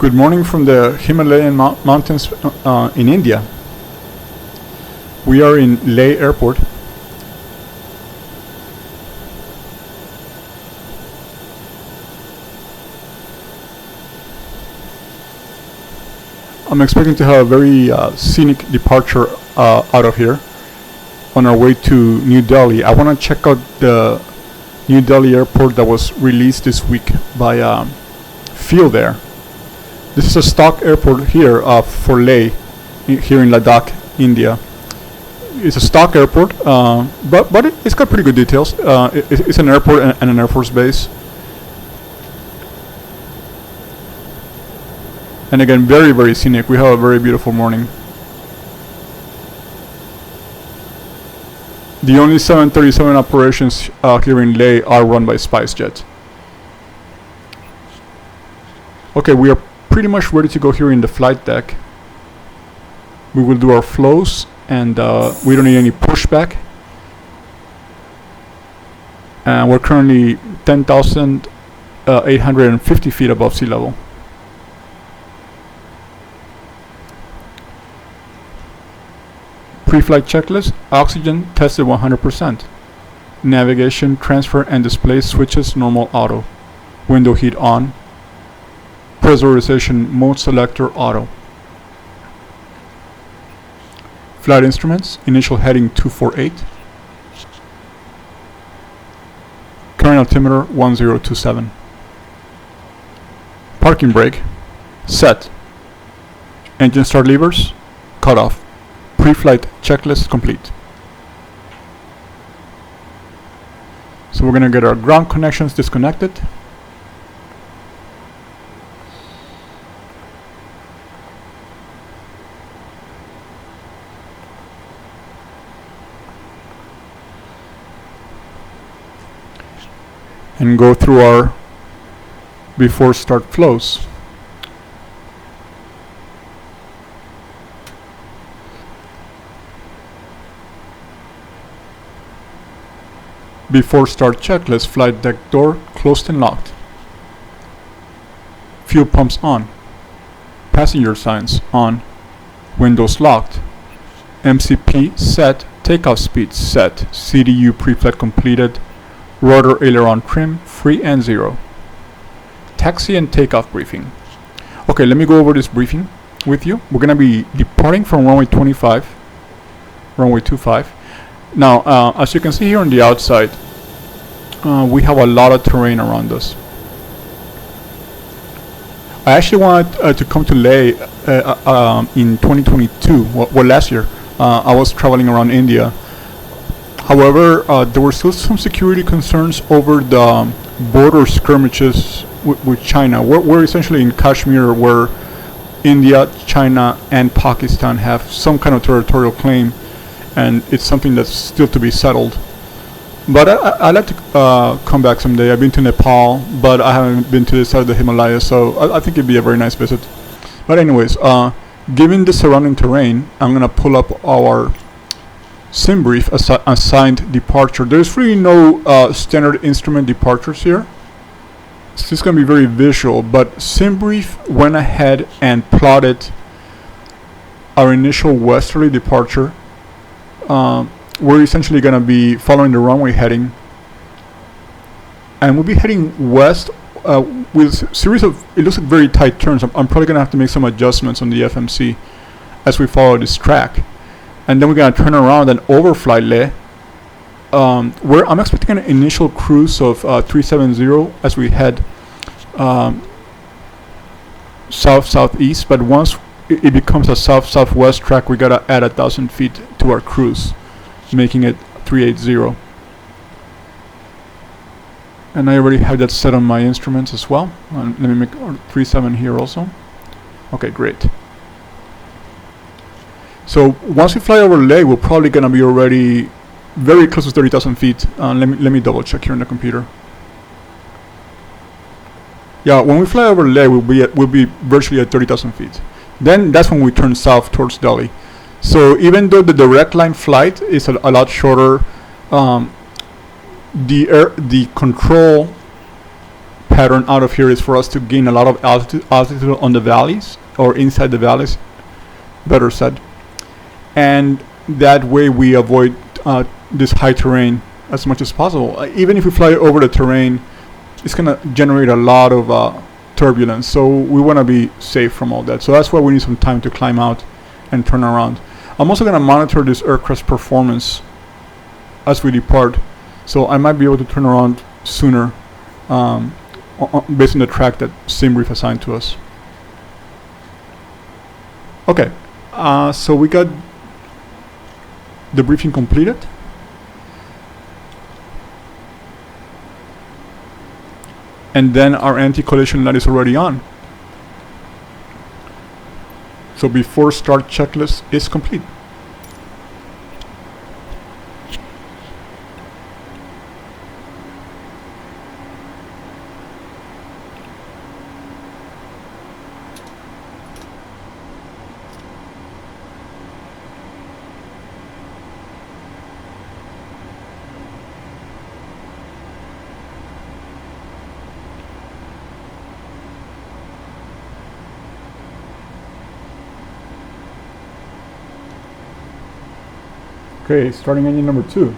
Good morning from the Himalayan mountains in India. We are in Leh Airport. I'm expecting to have a very scenic departure out of here on our way to New Delhi. I want to check out the New Delhi airport that was released this week by Feel There. This is a stock airport here for Leh, here in Ladakh, India. It's a stock airport, but it's got pretty good details. It's an airport and an Air Force base. And again, very, very scenic. We have a very beautiful morning. The only 737 operations here in Leh are run by SpiceJet. Okay, we are pretty much ready to go here in the flight deck. We will do our flows, and we don't need any pushback. And we're currently 10,850 feet above sea level. Pre-flight checklist: oxygen tested 100%. Navigation, transfer, and display switches normal auto. Window heat on. Pressurization mode selector auto. Flight instruments: initial heading 248. Current altimeter 1027. Parking brake set. Engine start levers cut off. Pre-flight checklist complete. So we're gonna get our ground connections disconnected. And go through our before start flows. Before start checklist: flight deck door closed and locked. Fuel pumps on. Passenger signs on. Windows locked. MCP set. Takeoff speed set. CDU pre-flight completed. Rotor aileron trim free and 0. Taxi and takeoff briefing. Okay, let me go over this briefing with you. We're gonna be departing from runway 25, runway 25. Now, as you can see here on the outside, we have a lot of terrain around us. I actually wanted to come to Leh in 2022, well last year. I was traveling around India. However, there were still some security concerns over the border skirmishes with China. We're essentially in Kashmir, where India, China, and Pakistan have some kind of territorial claim, and it's something that's still to be settled. But I'd like to come back someday. I've been to Nepal, but I haven't been to this side of the Himalayas, so I think it'd be a very nice visit. But anyways, given the surrounding terrain, I'm gonna pull up our sim brief assigned departure. There's really no standard instrument departures here. It's just going to be very visual, but sim brief went ahead and plotted our initial westerly departure. We're essentially going to be following the runway heading, and we'll be heading west with a series of, it looks like very tight turns. I'm probably going to have to make some adjustments on the FMC as we follow this track. And then we're going to turn around and overfly Leh. I'm expecting an initial cruise of 370 as we head south-southeast, but once it becomes a south-southwest track, we got to add 1,000 feet to our cruise, making it 380. And I already have that set on my instruments as well. Let me make 37 here also. Okay, great. So once we fly over Leh, we're probably gonna be already very close to 30,000 feet. Let me double check here on the computer. Yeah, when we fly over Leh, we'll be virtually at 30,000 feet. Then that's when we turn south towards Delhi. So even though the direct line flight is a lot shorter, the control pattern out of here is for us to gain a lot of altitude on the valleys, or inside the valleys, better said. And that way we avoid this high terrain as much as possible. Even if we fly over the terrain, it's going to generate a lot of turbulence, so we want to be safe from all that. So that's why we need some time to climb out and turn around. I'm also going to monitor this aircraft's performance as we depart, so I might be able to turn around sooner based on the track that SimBrief assigned to us. Okay, so we got the briefing completed. And then our anti-collision light is already on. So before start checklist is complete. Okay, starting engine number 2.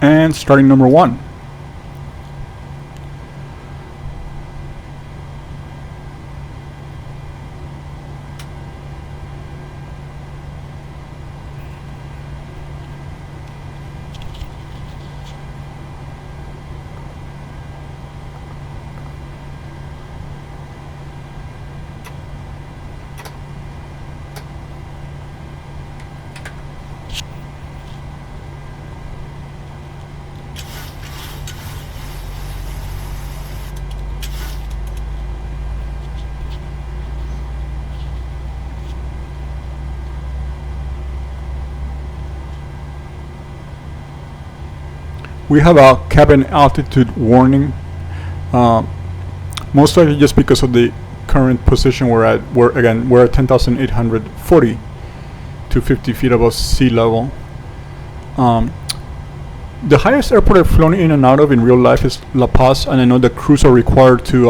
And starting number 1. We have a cabin altitude warning, most likely just because of the current position we're at. We're at 10,840 to 50 feet above sea level. The highest airport I've flown in and out of in real life is La Paz, and I know the crews are required to,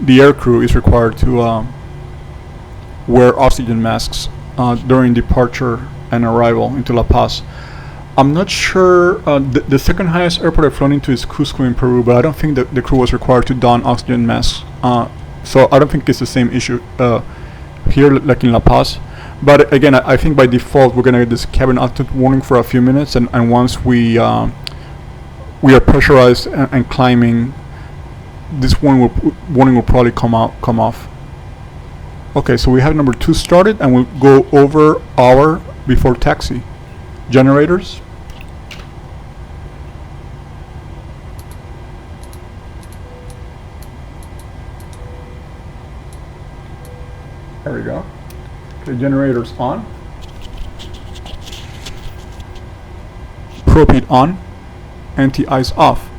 the air crew is required to wear oxygen masks during departure and arrival into La Paz. I'm not sure, the second highest airport I've flown into is Cusco in Peru, but I don't think that the crew was required to don oxygen masks. So I don't think it's the same issue here like in La Paz. But again, I think by default we're gonna get this cabin altitude warning for a few minutes, and once we are pressurized and climbing, this warning will probably come off. Okay, so we have number 2 started, and we'll go over hour before taxi. Generators. There we go. Okay, generators on. Propane on. Anti-ice off.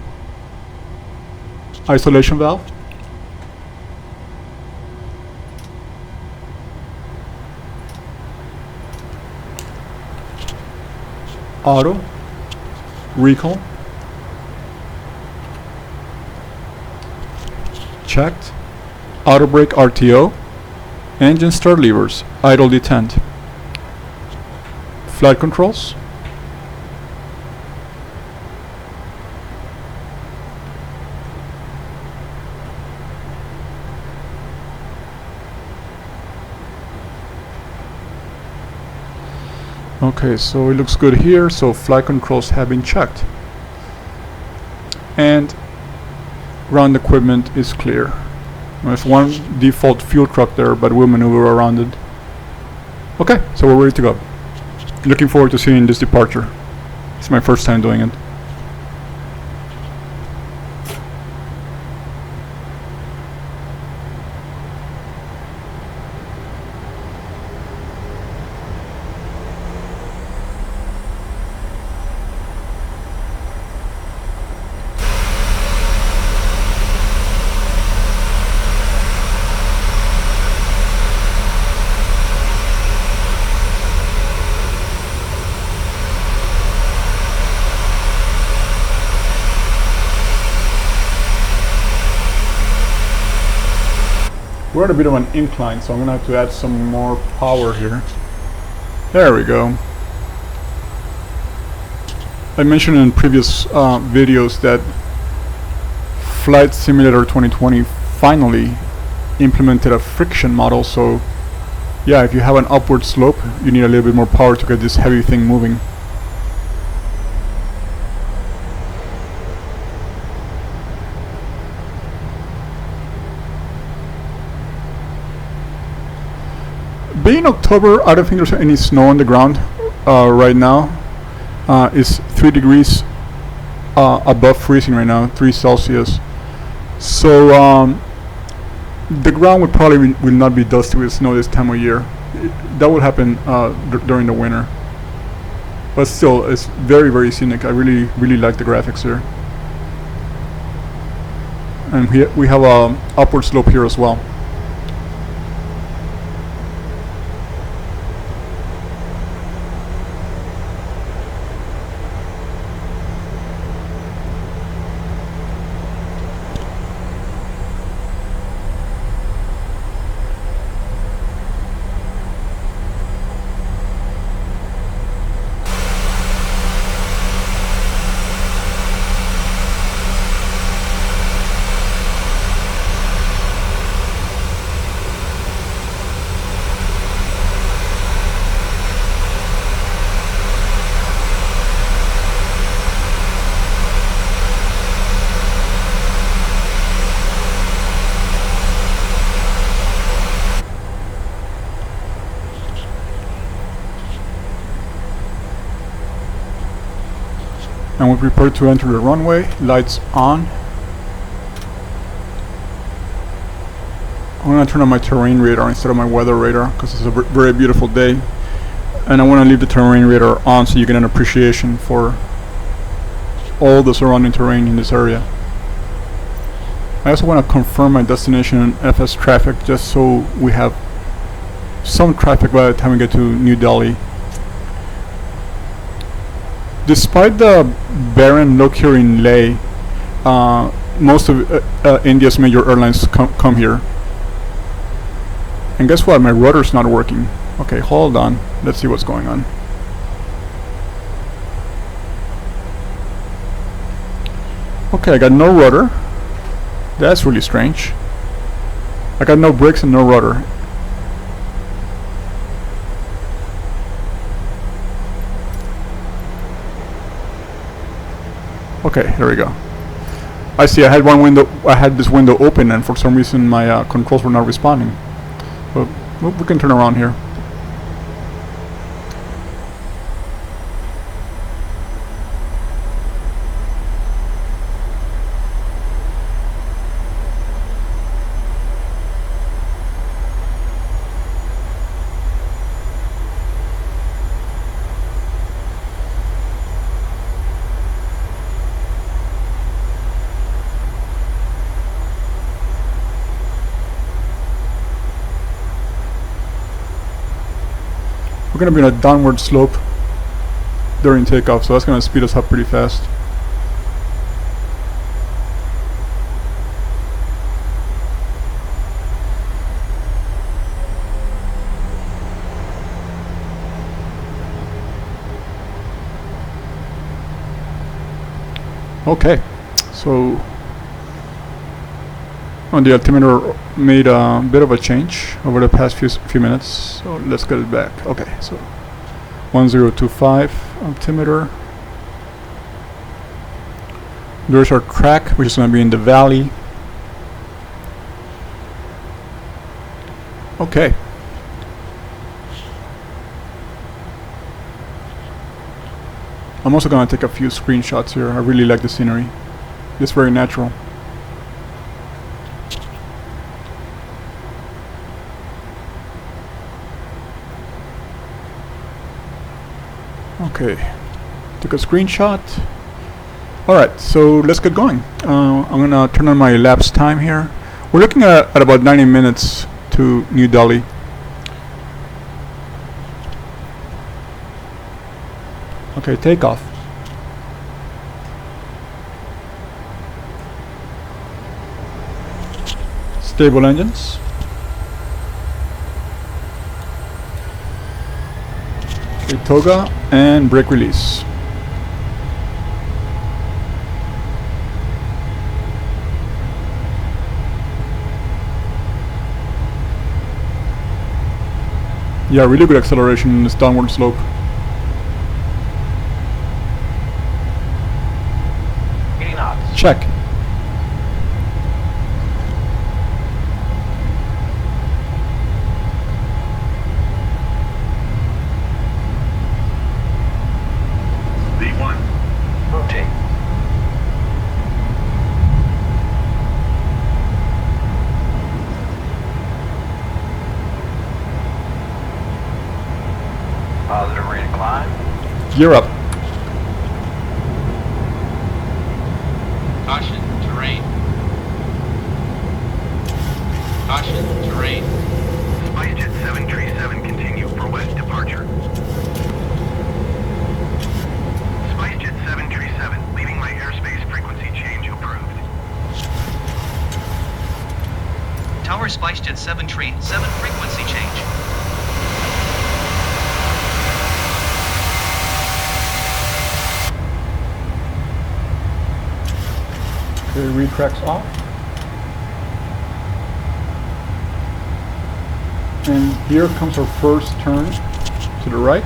Isolation valve. Auto. Recall. Checked. Auto brake RTO. Engine start levers, idle detent. Flight controls. Okay, so it looks good here, so flight controls have been checked. And ground equipment is clear. There's one default fuel truck there, but we'll maneuver around it. Okay, so we're ready to go. Looking forward to seeing this departure. It's my first time doing it. We're at a bit of an incline, so I'm gonna have to add some more power here. There we go. I mentioned in previous videos that Flight Simulator 2020 finally implemented a friction model, so yeah, if you have an upward slope, you need a little bit more power to get this heavy thing moving. Being October, I don't think there's any snow on the ground right now. It's 3 degrees above freezing right now, 3 Celsius. So the ground would probably will not be dusty with snow this time of year. That would happen during the winter. But still, it's very, very scenic. I really like the graphics here. And we have a upward slope here as well. And we prepare to enter the runway. Lights on. I'm gonna turn on my terrain radar instead of my weather radar because it's a very beautiful day, and I want to leave the terrain radar on so you get an appreciation for all the surrounding terrain in this area. I also want to confirm my destination in FS traffic just so we have some traffic by the time we get to New Delhi. Despite the barren look here in Leh, most of India's major airlines come here. And guess what? My rudder's not working. Okay, hold on. Let's see what's going on. Okay, I got no rudder. That's really strange. I got no brakes and no rudder. Okay, here we go. I see. I had this window open, and for some reason my controls were not responding. But we can turn around here. We're going to be on a downward slope during takeoff, so that's going to speed us up pretty fast. Okay, so the altimeter made a bit of a change over the past few minutes, so let's get it back. Okay, so 1025 altimeter. There's our track, which is going to be in the valley. Okay. I'm also gonna take a few screenshots here. I really like the scenery. It's very natural. Okay, took a screenshot. Alright, so let's get going. I'm gonna turn on my elapsed time here. We're looking at about 90 minutes to New Delhi. Okay, takeoff. Stable engines. Okay, toga and brake release. Yeah, really good acceleration in this downward slope. Check. V1. Rotate. Positive rate of climb. Gear up. Caution, terrain. Caution, terrain. SpiceJet 737 continue for west departure. SpiceJet 737 leaving my airspace frequency change approved. Tower SpiceJet 737 frequency change. Okay, read tracks off. And here comes our first turn to the right.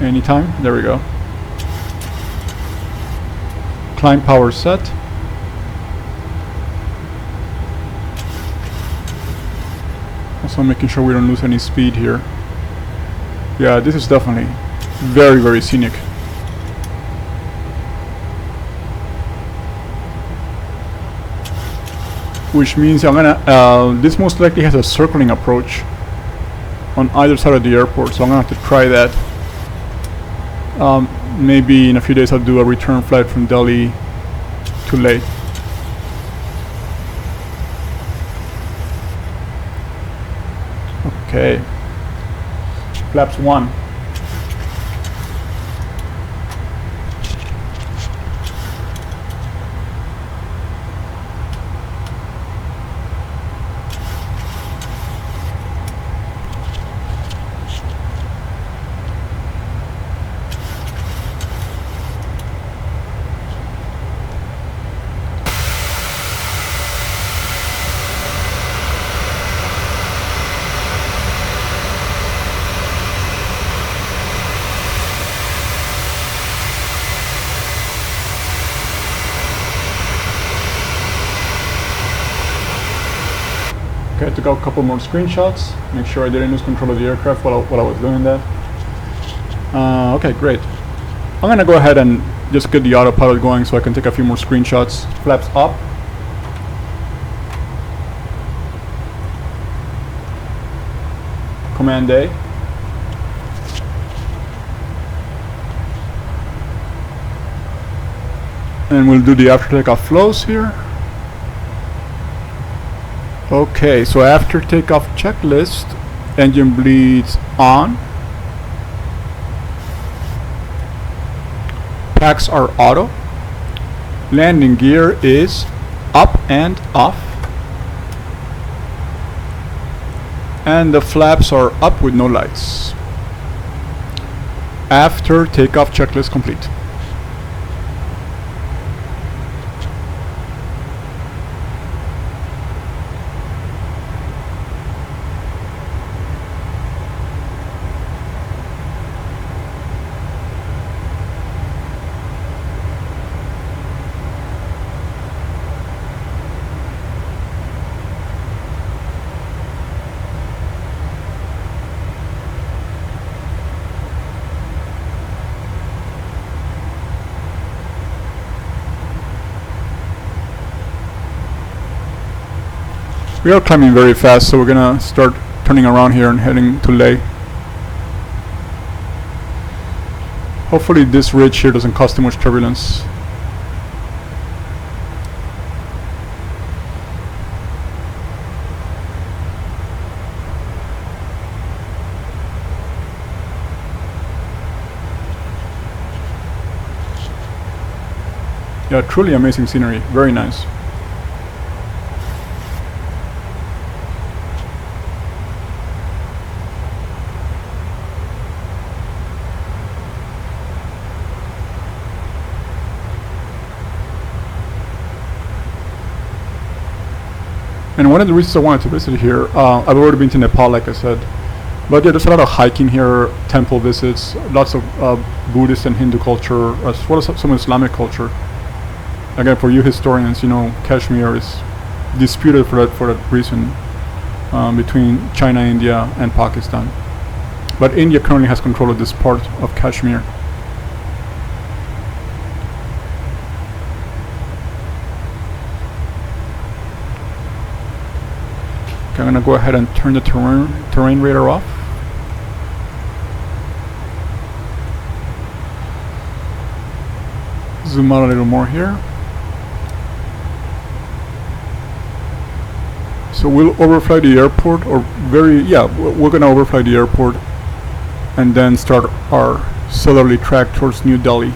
Anytime, there we go. Climb power set. Also making sure we don't lose any speed here. Yeah, this is definitely very, very scenic. Which means I'm gonna, this most likely has a circling approach on either side of the airport, so I'm gonna have to try that. Maybe in a few days I'll do a return flight from Delhi to Leh. Okay. Flaps 1. Okay, I took out a couple more screenshots, make sure I didn't lose control of the aircraft while I was doing that. Okay, great. I'm gonna go ahead and just get the autopilot going so I can take a few more screenshots. Flaps up. Command A. And we'll do the after takeoff flows here. Okay, so after takeoff checklist, engine bleeds on. Packs are auto. Landing gear is up and off. And the flaps are up with no lights. After takeoff checklist complete. We are climbing very fast, so we're gonna start turning around here and heading to Leh. Hopefully this ridge here doesn't cause too much turbulence. Yeah, truly amazing scenery, very nice. And one of the reasons I wanted to visit here, I've already been to Nepal, like I said, but yeah, there's a lot of hiking here, temple visits, lots of Buddhist and Hindu culture, as well as some Islamic culture. Again, for you historians, you know, Kashmir is disputed for that reason between China, India, and Pakistan. But India currently has control of this part of Kashmir. Okay, I'm gonna go ahead and turn the terrain radar off. Zoom out a little more here. So we'll overfly the airport, or we're gonna overfly the airport and then start our southerly track towards New Delhi.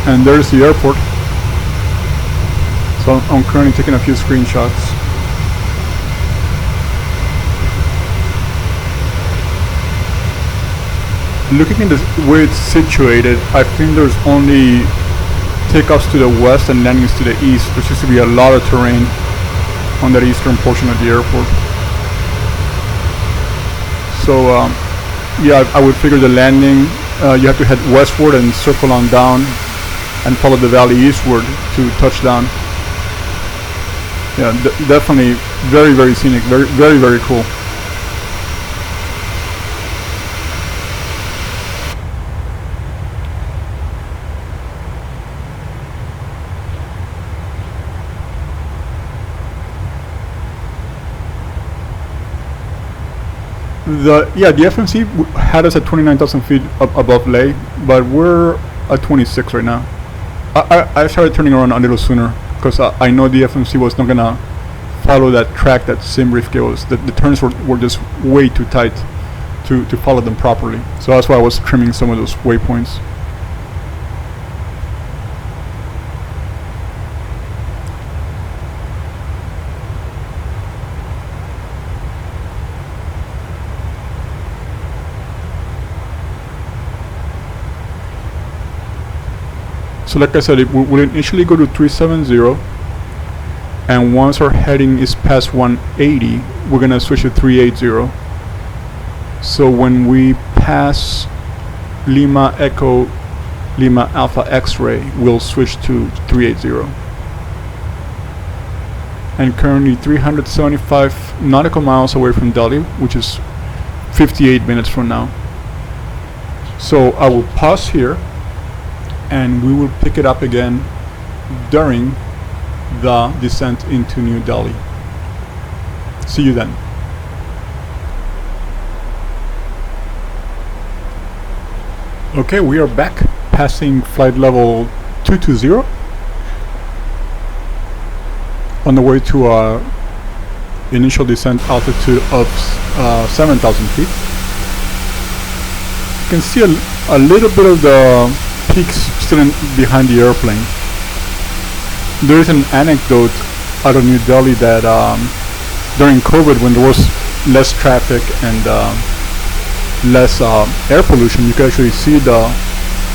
And there's the airport. So I'm currently taking a few screenshots. Looking at where it's situated, I think there's only takeoffs to the west and landings to the east. There seems to be a lot of terrain on that eastern portion of the airport. So yeah, I would figure the landing, you have to head westward and circle on down and follow the valley eastward to touchdown. Yeah, definitely very, very scenic, very, very, very cool. The FMC had us at 29,000 feet above Leh, but we're at 26 right now. I started turning around a little sooner because I know the FMC was not gonna follow that track that SimBrief gave us. The turns were just way too tight to follow them properly. So that's why I was trimming some of those waypoints. So like I said, we'll initially go to 370, and once our heading is past 180, we're gonna switch to 380. So when we pass Lima Echo Lima Alpha X-Ray, we'll switch to 380. And currently 375 nautical miles away from Delhi, which is 58 minutes from now. So I will pause here and we will pick it up again during the descent into New Delhi. See you then. Okay, we are back, passing flight level 220 on the way to our initial descent altitude of 7,000 feet. You can see a little bit of the peaks still behind the airplane. There is an anecdote out of New Delhi that during COVID, when there was less traffic and less air pollution, you can actually see the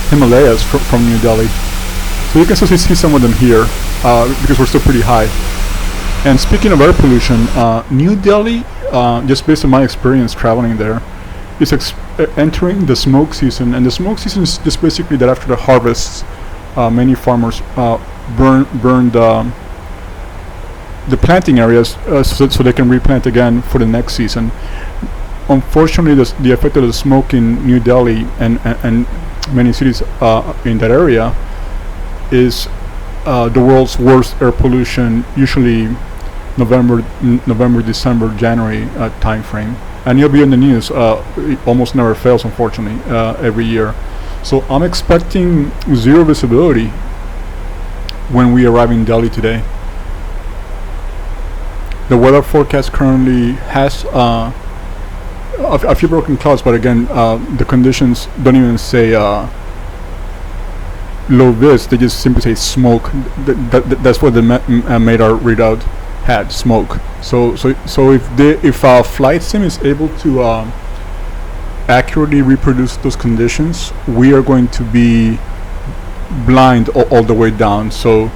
Himalayas from New Delhi. So you can still see some of them here because we're still pretty high. And speaking of air pollution, New Delhi, just based on my experience traveling there, is entering the smoke season. And the smoke season is just basically that after the harvests, many farmers burn the planting areas so they can replant again for the next season. Unfortunately, the effect of the smoke in New Delhi and many cities in that area is the world's worst air pollution, usually November, December, January time frame. And you'll be in the news. It almost never fails, unfortunately, every year. So I'm expecting zero visibility when we arrive in Delhi today. The weather forecast currently has a few broken clouds, but again, the conditions don't even say low vis, they just simply say smoke. That's what the MADAR readout had, smoke. So if flight sim is able to accurately reproduce those conditions, we are going to be blind all the way down. So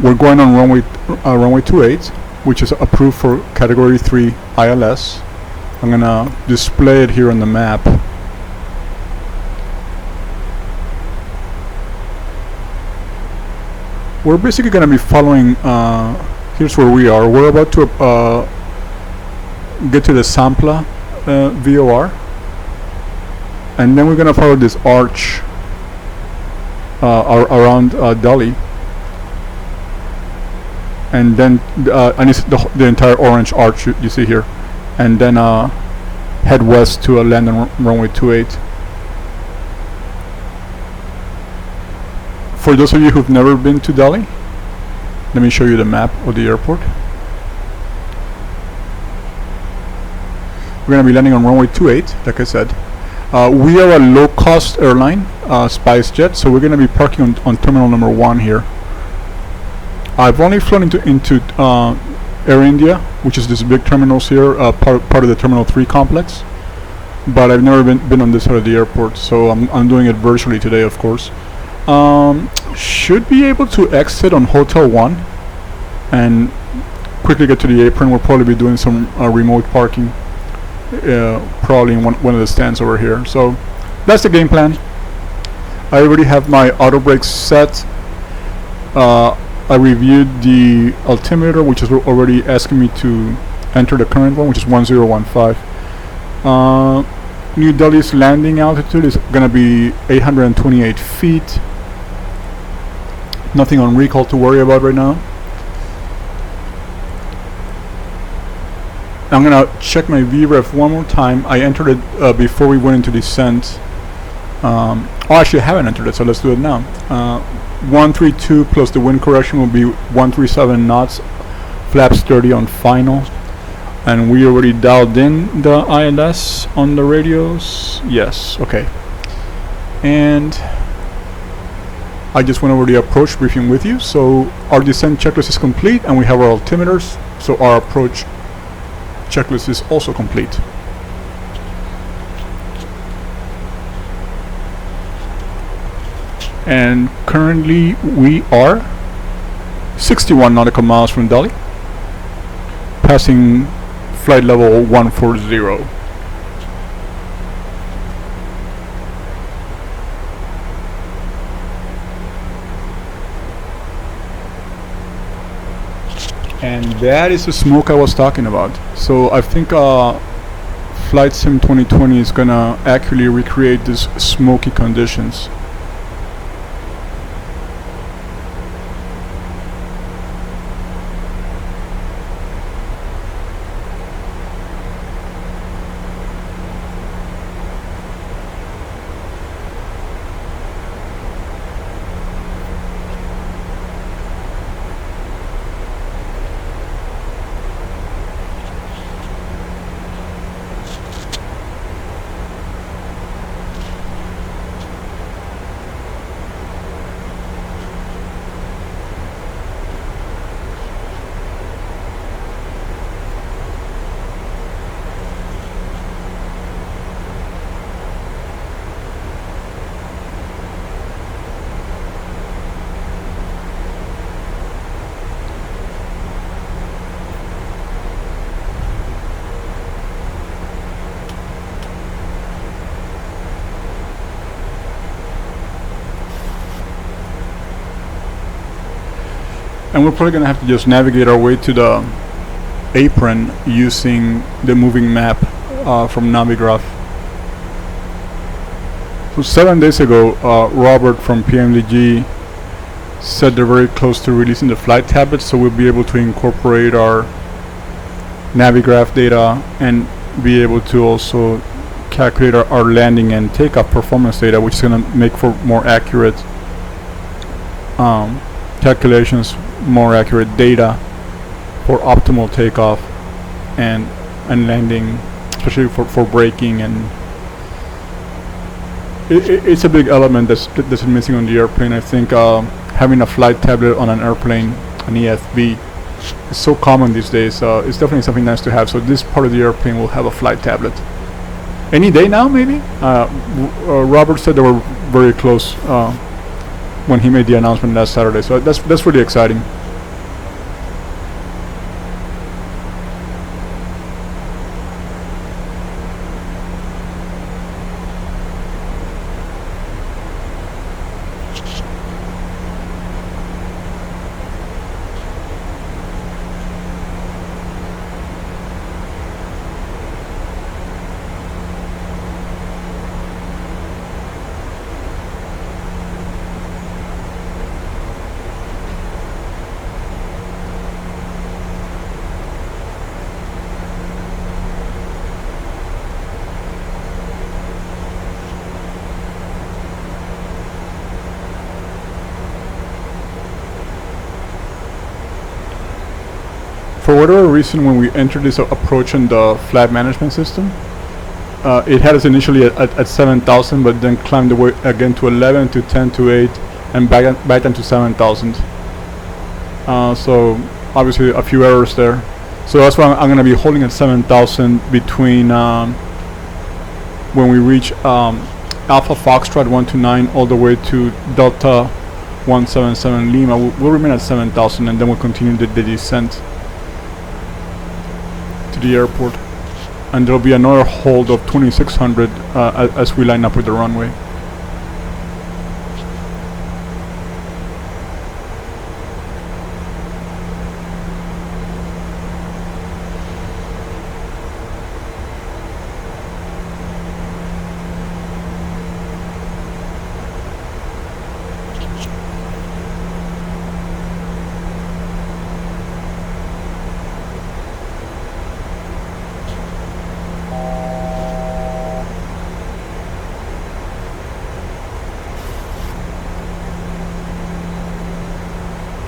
we're going on runway 28, which is approved for category 3 ILS. I'm gonna display it here on the map. We're basically gonna be following, here's where we are. We're about to get to the Sampla VOR, and then we're gonna follow this arch around Delhi, and then and it's the entire orange arch you see here, and then head west to land on runway 28. For those of you who've never been to Delhi, let me show you the map of the airport. We're going to be landing on runway 28, like I said. We are a low-cost airline, SpiceJet, so we're going to be parking on terminal number 1 here. I've only flown into Air India, which is this big terminals here, part of the Terminal 3 complex, but I've never been on this side of the airport, so I'm doing it virtually today, of course. Should be able to exit on Hotel 1 and quickly get to the apron. We'll probably be doing some remote parking, probably in one of the stands over here. So that's the game plan. I already have my auto brakes set. I reviewed the altimeter, which is already asking me to enter the current one, which is 1015. New Delhi's landing altitude is going to be 828 feet. Nothing on recall to worry about right now. I'm going to check my VREF one more time. I entered it before we went into descent. Actually I haven't entered it, so let's do it now. 132 plus the wind correction will be 137 knots, flaps 30 on final. And we already dialed in the ILS on the radios. Yes, okay. And I just went over the approach briefing with you. So our descent checklist is complete, and we have our altimeters. So our approach checklist is also complete. And currently we are 61 nautical miles from Delhi, passing flight level 140. And that is the smoke I was talking about. So I think Flight Sim 2020 is gonna accurately recreate these smoky conditions. And we're probably gonna have to just navigate our way to the apron using the moving map from Navigraph. So 7 days ago, Robert from PMDG said they're very close to releasing the flight tablet, so we'll be able to incorporate our Navigraph data and be able to also calculate our landing and takeoff performance data, which is going to make for more accurate calculations, more accurate data for optimal takeoff and landing, especially for braking. And it's a big element that's missing on the airplane. I think having a flight tablet on an airplane, an EFB, is so common these days. It's definitely something nice to have. So this part of the airplane will have a flight tablet any day now, maybe. Robert said they were very close when he made the announcement last Saturday. So that's really exciting. For whatever reason, when we entered this approach on the flight management system, it had us initially at 7,000, but then climbed away again to 11, to 10, to 8, and back down to 7,000. So obviously a few errors there. So that's why I'm going to be holding at 7,000 between when we reach Alpha Foxtrot 129 all the way to Delta 177 Lima. We'll remain at 7,000, and then we'll continue the descent to the airport, and there'll be another hold of 2,600 as we line up with the runway.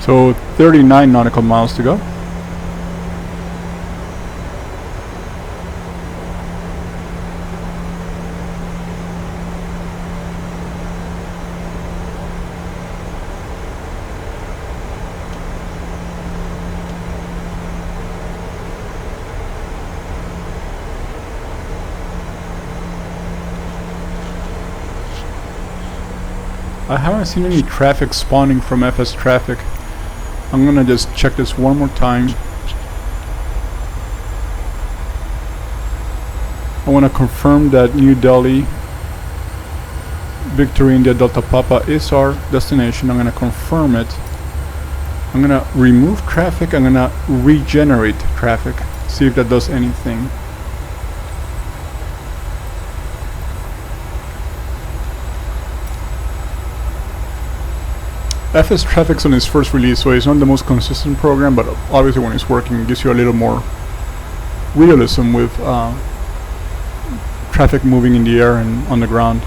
So 39 nautical miles to go. I haven't seen any traffic spawning from FS traffic. I'm gonna just check this one more time. I want to confirm that New Delhi, Victory India Delta Papa is our destination. I'm gonna confirm it. I'm gonna remove traffic. I'm gonna regenerate traffic. See if that does anything. FS Traffic's on its first release, so it's not the most consistent program, but obviously when it's working it gives you a little more realism with traffic moving in the air and on the ground.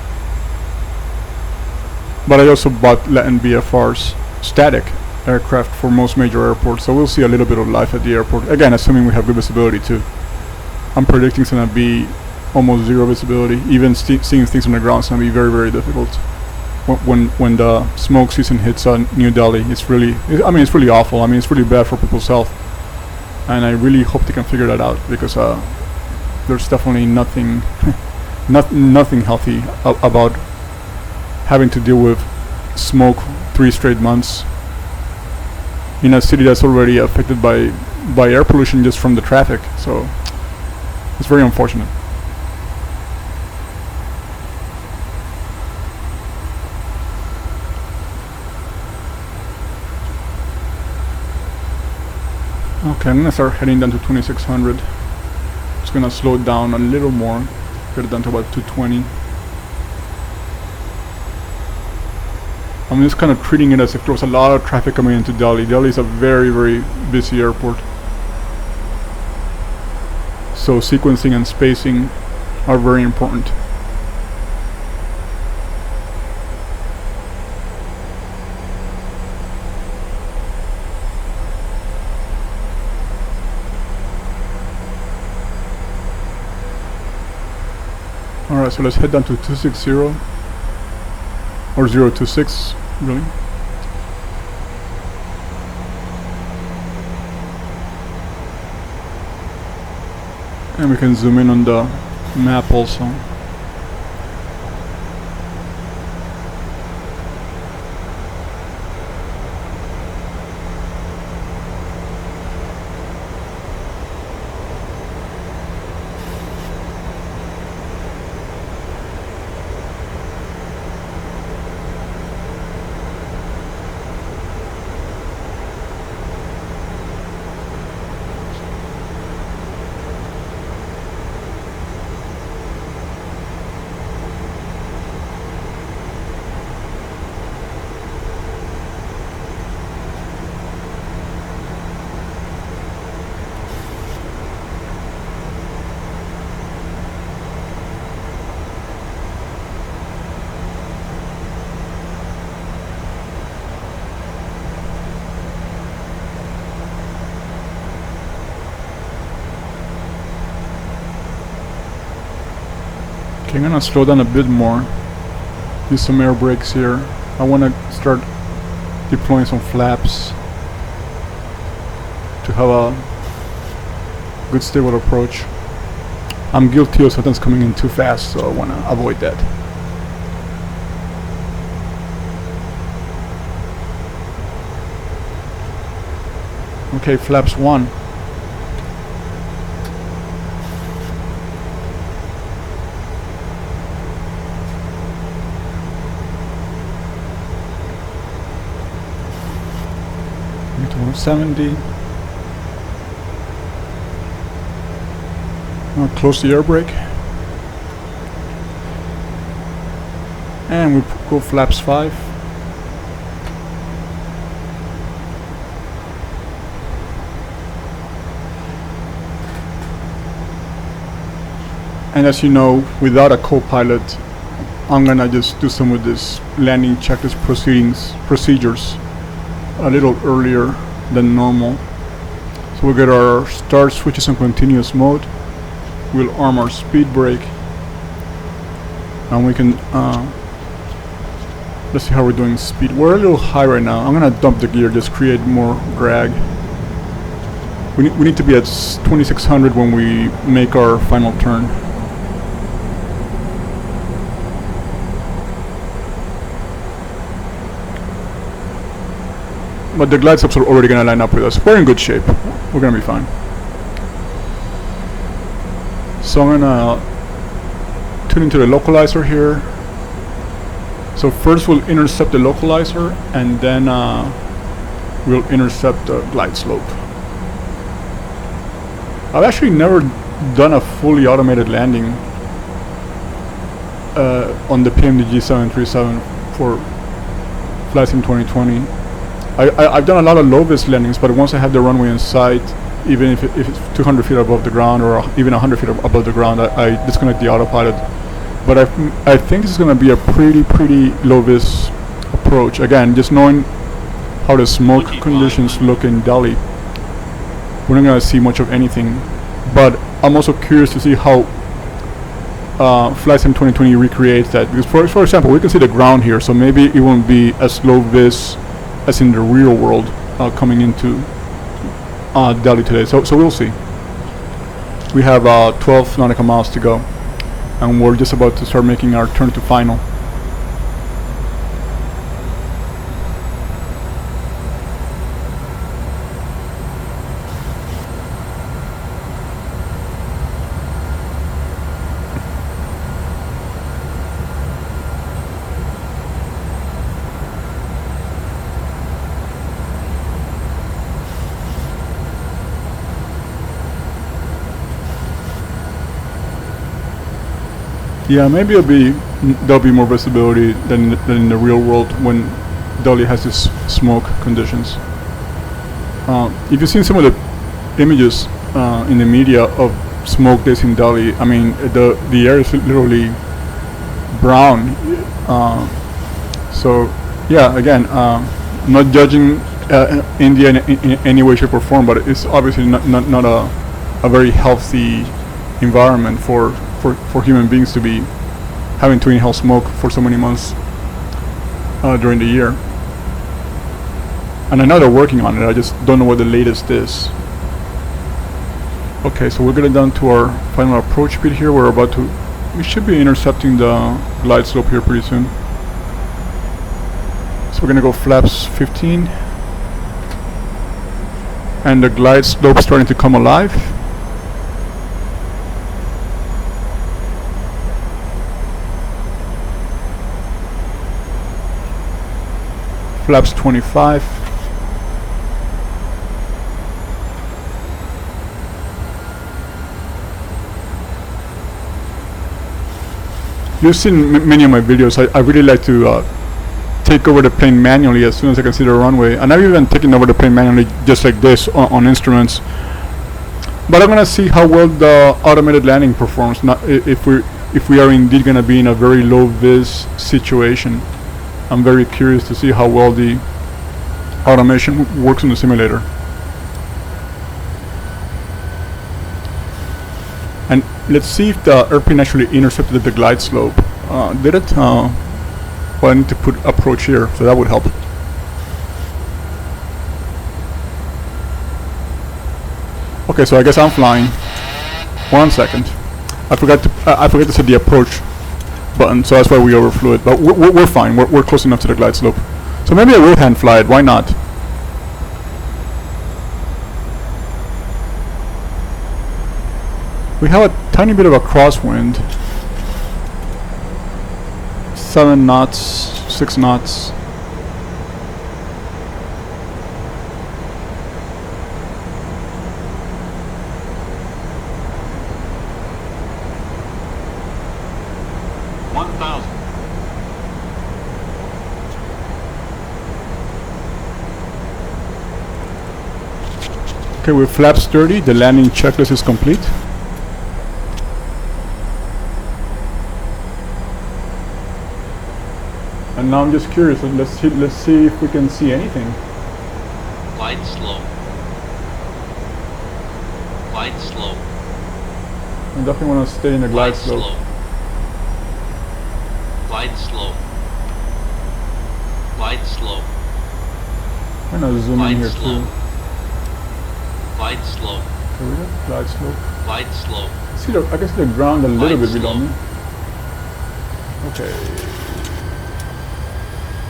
But I also bought Latin VFR's static aircraft for most major airports, so we'll see a little bit of life at the airport. Again, assuming we have good visibility too. I'm predicting it's going to be almost zero visibility. Even seeing things on the ground is going to be very, very difficult. When the smoke season hits New Delhi, it's really awful. I mean, it's really bad for people's health, and I really hope they can figure that out, because there's definitely nothing nothing healthy about having to deal with smoke 3 straight months in a city that's already affected by air pollution just from the traffic. So it's very unfortunate. Okay, I'm gonna start heading down to 2600. Just gonna slow it down a little more, get it down to about 220. I'm just kind of treating it as if there was a lot of traffic coming into Delhi. Delhi is a very, very busy airport. So sequencing and spacing are very important. Alright, so let's head down to 260 or 026 really. And we can zoom in on the map also. Okay, I'm gonna slow down a bit more. Use some air brakes here. I wanna start deploying some flaps to have a good stable approach. I'm guilty of sometimes coming in too fast, so I wanna avoid that. Okay, flaps 1. To 170. I'll close the air brake. And we go flaps 5. And as you know, without a co-pilot, I'm gonna just do some of this landing checklist procedures a little earlier than normal. So we'll get our start switches on continuous mode. We'll arm our speed brake, and we can let's see how we're doing speed. We're a little high right now. I'm gonna dump the gear, just create more drag. We need to be at 2600 when we make our final turn. But the glide stops are already going to line up with us. We're in good shape. We're going to be fine. So I'm going to tune into the localizer here. So first we'll intercept the localizer, and then we'll intercept the glide slope. I've actually never done a fully automated landing on the PMDG 737 for Flight Sim 2020. I've done a lot of low-vis landings, but once I have the runway in sight, even if it's 200 feet above the ground or even 100 feet above the ground, I disconnect the autopilot. But I think this is going to be a pretty low-vis approach. Again, just knowing how the smoke conditions look in Delhi, we're not going to see much of anything. But I'm also curious to see how Flight Sim 2020 recreates that. Because for example, we can see the ground here, so maybe it won't be as low-vis as in the real world coming into Delhi today. So we'll see. We have 12 nautical miles to go, and we're just about to start making our turn to final. Yeah, maybe there'll be more visibility than in the real world when Delhi has this smoke conditions. If you've seen some of the images in the media of smoke days in Delhi, I mean the air is literally brown. So yeah, again, I'm not judging India in any way, shape, or form, but it's obviously not a very healthy environment for human beings to be having to inhale smoke for so many months during the year. And I know they're working on it, I just don't know what the latest is. Okay, so we're getting down to our final approach speed here. We should be intercepting the glide slope here pretty soon. So we're gonna go flaps 15. And the glide slope is starting to come alive. Flaps 25. You've seen many of my videos. I really like to take over the plane manually as soon as I can see the runway, and I've even taken over the plane manually just like this on instruments. But I'm gonna see how well the automated landing performs. Not if we are indeed gonna be in a very low vis situation. I'm very curious to see how well the automation works in the simulator. And let's see if the airplane actually intercepted the glide slope. Did it? Well, I need to put approach here, so that would help. Okay, so I guess I'm flying. 1 second. I forgot to set the approach button, so that's why we overflew it. But we're fine. We're close enough to the glide slope. So maybe I will hand fly it. Why not? We have a tiny bit of a crosswind. 7 knots, 6 knots. Okay, with flaps 30, the landing checklist is complete. And now I'm just curious. Let's see if we can see anything. Glide slope. Glide slope. I definitely want to stay in the glide slope. Glide slope. Glide slope. I'm gonna zoom in here too. Glide slope. Okay, we got glide slope. Glide slope. See I can see the ground a little bit below me. Okay.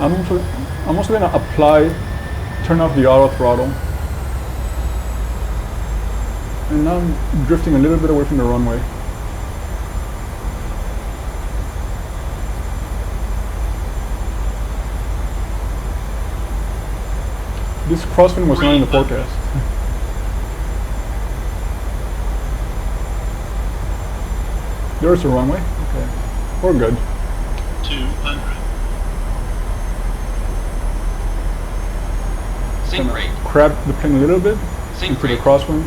I'm also gonna turn off the auto throttle. And now I'm drifting a little bit away from the runway. This crosswind was not in the forecast. There's a runway. Okay. We're good. 200. Sink rate. Crab the plane a little bit Sink into the rate. crosswind.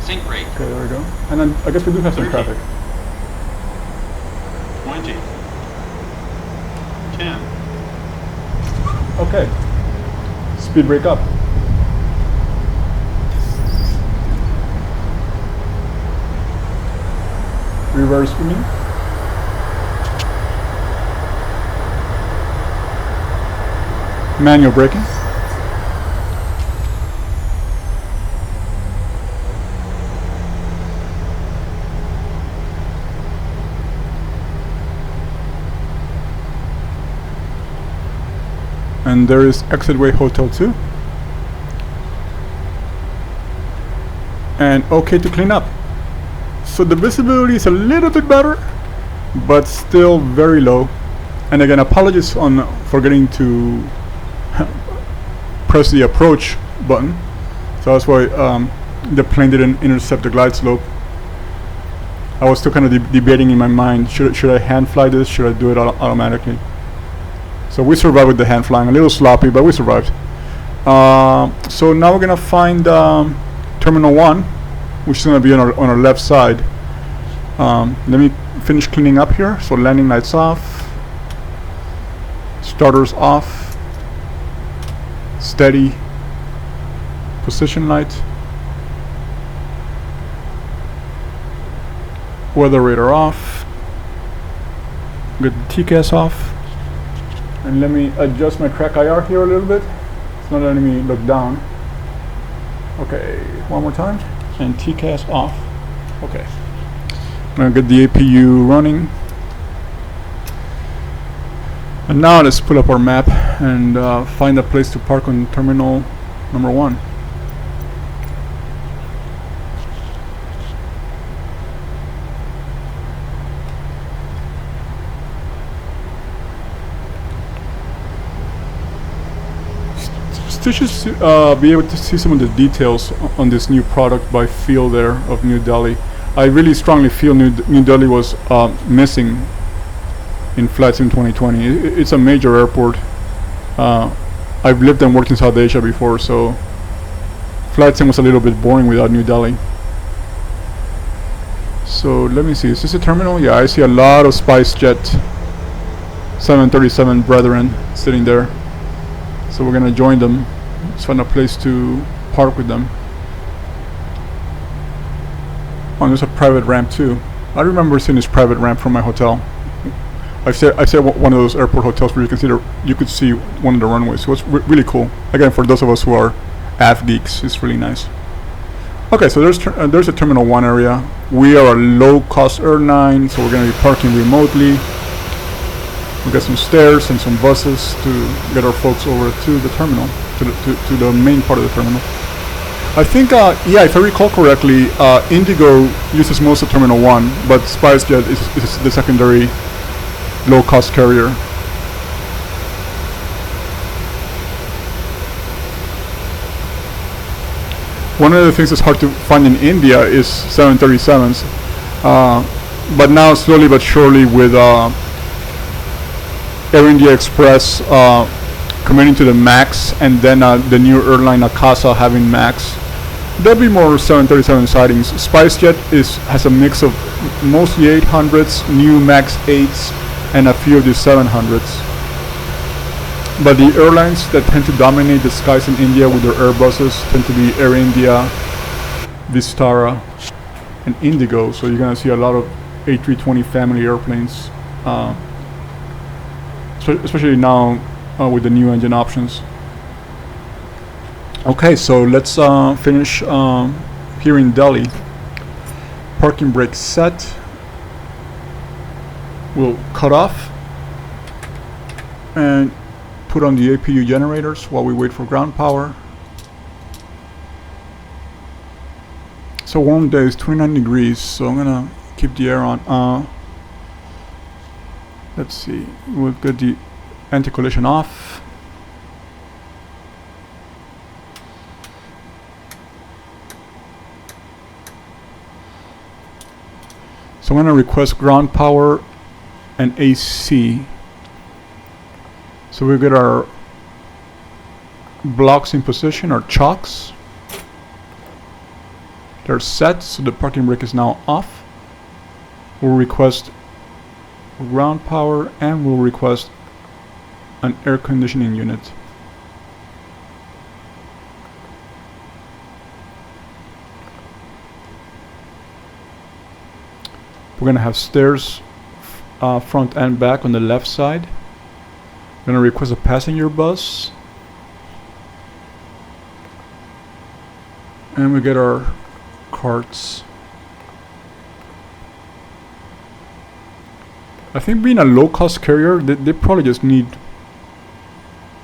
Sink rate. Okay, there we go. And then I guess we do have some 30. traffic. 20. 10. Okay. Speed brake up. Reverse for me. Manual braking. And there is Exitway Hotel 2. And okay to clean up. So the visibility is a little bit better, but still very low. And again, apologies on forgetting to press the approach button. So that's why the plane didn't intercept the glide slope. I was still kind of debating in my mind, should I hand fly this, should I do it automatically? So we survived with the hand flying, a little sloppy, but we survived. So now we're gonna find Terminal 1, which is gonna be on our left side. Let me finish cleaning up here. So landing lights off, starters off, steady, position light, weather radar off, get the TCAS off, and let me adjust my track IR here a little bit. It's not letting me look down. Okay, one more time, and TCAS off. Okay, I'm gonna get the APU running. And now let's pull up our map and find a place to park on terminal number 1. Still should be able to see some of the details on this new product by feel there of New Delhi. I really strongly feel New Delhi was missing in Flight Sim 2020. It's a major airport. I've lived and worked in South Asia before, so Flight Sim was a little bit boring without New Delhi. So let me see, is this a terminal? Yeah, I see a lot of SpiceJet 737 brethren sitting there. So we're gonna join them. Let's find a place to park with them. Oh, there's a private ramp too. I remember seeing this private ramp from my hotel. I said one of those airport hotels where you could see one of the runways. So it's really cool. Again, for those of us who are AV geeks, it's really nice. Okay, so there's a Terminal 1 area. We are a low-cost airline, so we're going to be parking remotely. We got some stairs and some buses to get our folks over to the terminal, to the main part of the terminal. I think, yeah, if I recall correctly, Indigo uses most of Terminal 1, but SpiceJet is the secondary low-cost carrier. One of the things that's hard to find in India is 737s, but now slowly but surely with Air India Express committing to the MAX, and then the new airline Akasa having MAX, there'll be more 737 sightings. SpiceJet has a mix of mostly 800s, new MAX 8s, and a few of the 700s. But the airlines that tend to dominate the skies in India with their Airbuses tend to be Air India, Vistara, and Indigo. So you're going to see a lot of A320 family airplanes, especially now with the new engine options. Okay, so let's finish here in Delhi. Parking brake set. We'll cut off and put on the APU generators while we wait for ground power. So warm day is 29 degrees, so I'm gonna keep the air on. Let's see, we'll get the anti-collision off. So I'm gonna request ground power and AC. So we get our blocks in position, our chocks. They're set, so the parking brake is now off. We'll request ground power and we'll request an air conditioning unit. We're gonna have stairs front and back on the left side. We're gonna request a passenger bus, and we get our carts. I think being a low-cost carrier, they probably just need,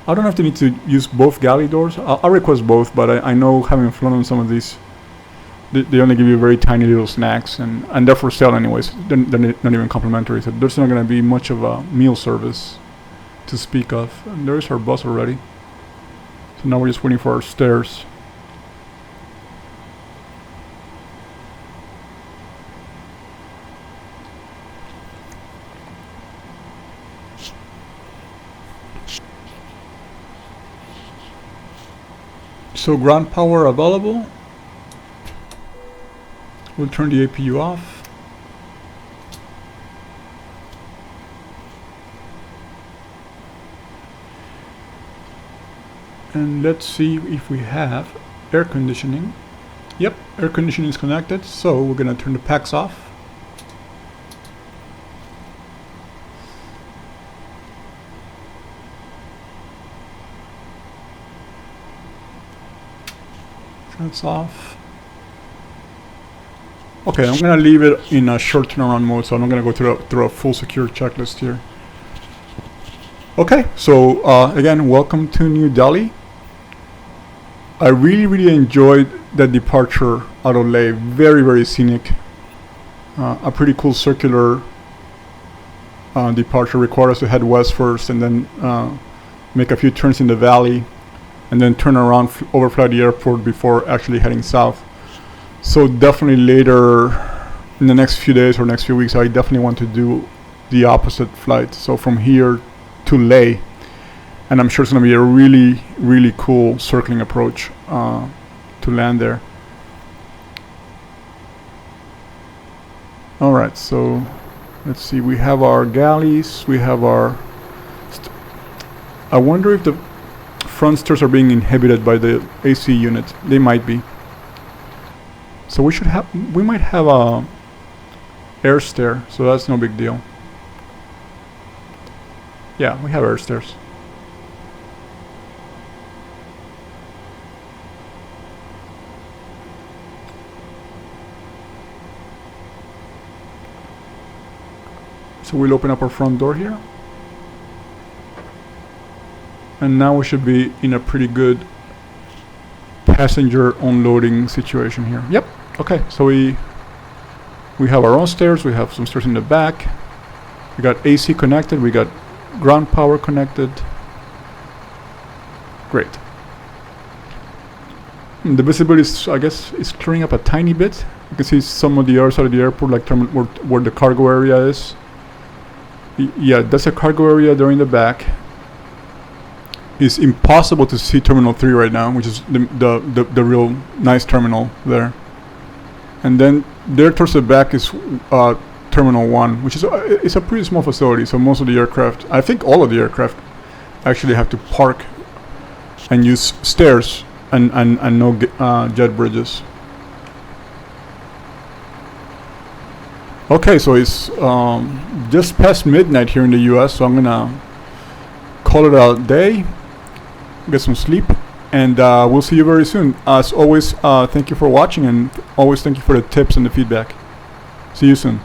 I don't know if they need to use both galley doors. I'll request both, but I know having flown on some of these, they only give you very tiny little snacks, and they're for sale anyways. They're not even complimentary, so there's not going to be much of a meal service to speak of. And there's our bus already. So now we're just waiting for our stairs. So ground power available. We'll turn the APU off. And let's see if we have air conditioning. Yep, air conditioning is connected, so we're gonna turn the packs off. That's off. Okay, I'm gonna leave it in a short turnaround mode, so I'm not gonna go through a full secure checklist here. Okay, so again, welcome to New Delhi. I really enjoyed the departure out of Leh. Very scenic. A pretty cool circular departure. Required us to head west first and then make a few turns in the valley and then turn around, overfly the airport before actually heading south. So definitely later in the next few days or next few weeks, I definitely want to do the opposite flight. So from here to Leh. And I'm sure it's going to be a really cool circling approach to land there. Alright, so let's see. We have our galleys. We have our... I wonder if the front stairs are being inhibited by the AC unit. They might be. So we might have a air stair, so that's no big deal. Yeah, we have air stairs. So we'll open up our front door here. And now we should be in a pretty good passenger unloading situation here. Yep. Okay, so we have our own stairs, we have some stairs in the back. We got AC connected, we got ground power connected. Great. The visibility is, I guess, is clearing up a tiny bit. You can see some of the other side of the airport, like where the cargo area is. Yeah, that's a cargo area there in the back. It's impossible to see Terminal 3 right now, which is the real nice terminal there. And then there towards the back is Terminal 1, which is it's a pretty small facility, so most of the aircraft, I think all of the aircraft, actually have to park and use stairs and no jet bridges. Okay, so it's just past midnight here in the US, so I'm gonna call it a day, get some sleep, and we'll see you very soon. As always, thank you for watching, and always thank you for the tips and the feedback. See you soon.